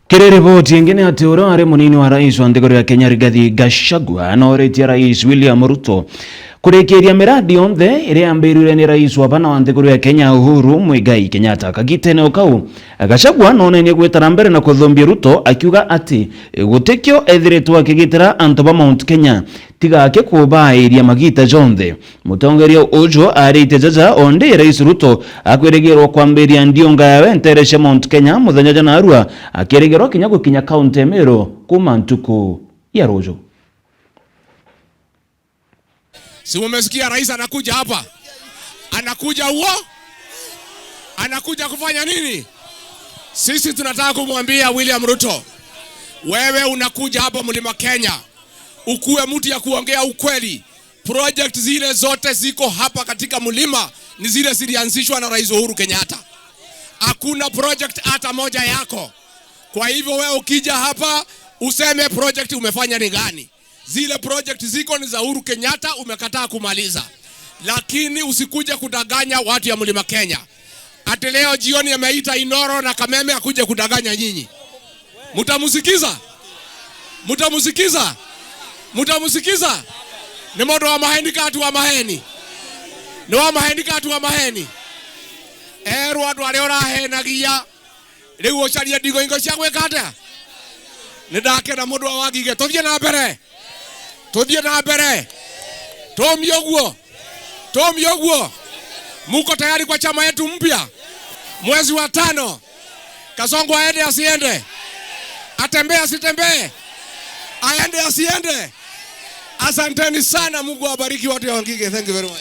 Kiri ripoti ingine ati urare munini wa rais wa nthiguru ya Kenya Rigathi Gachagua noretie rais William Ruto kurekeria miradi yonthe iria yambirire ni rais wa bana wa nthiguru ya Kenya Uhuru Muigai Kenyatta. Kagitene kau Gachagua nonenie gwetara mbere na kuthombia Ruto akiuga ati gutikio ethiritwo akigitira antu ba Mount Kenya tigake kubairia magita jonthe. Mutongeria ujo arite jaja onde rais Ruto akweregerwo kwambiria ndionga yawe nteresha Mount Kenya muthenya jana arua akiregerwo kinya gukinya kaunti Emero kuma ntuku ya rojo. Si umesikia rais anakuja hapa? Anakuja anakuja kufanya nini? Sisi tunataka kumwambia William Ruto, wewe unakuja hapa Mlima Kenya, ukuwe mtu ya kuongea ukweli. Project zile zote ziko hapa katika mlima ni zile zilianzishwa na Rais Uhuru Kenyatta. Hakuna project hata moja yako. Kwa hivyo wewe ukija hapa useme project umefanya ni gani. Zile project ziko ni za Uhuru Kenyatta, umekataa kumaliza. Lakini usikuje kudanganya watu ya Mlima Kenya. Ati leo jioni ameita Inoro na Kameme akuje kudanganya nyinyi. Mutamusikiza? Mutamusikiza? Mutamusikiza? Ni modo wa maheni katu wa maheni. Ni wa maheni katu wa maheni. Wadu wale orahenagia. Leo ocharia digo ingo cia gwekata. Nidake na modo wa wagige. Tuthie na mbere. Tuthie na mbere. Tomio guo. Muko tayari kwa chama yetu mpya? Mwezi wa 5. Kasongo aende asiende? Atembee asitembee? Aende asiende? Asanteni sana, Mungu awabariki watu ya Wangige. Thank you very much.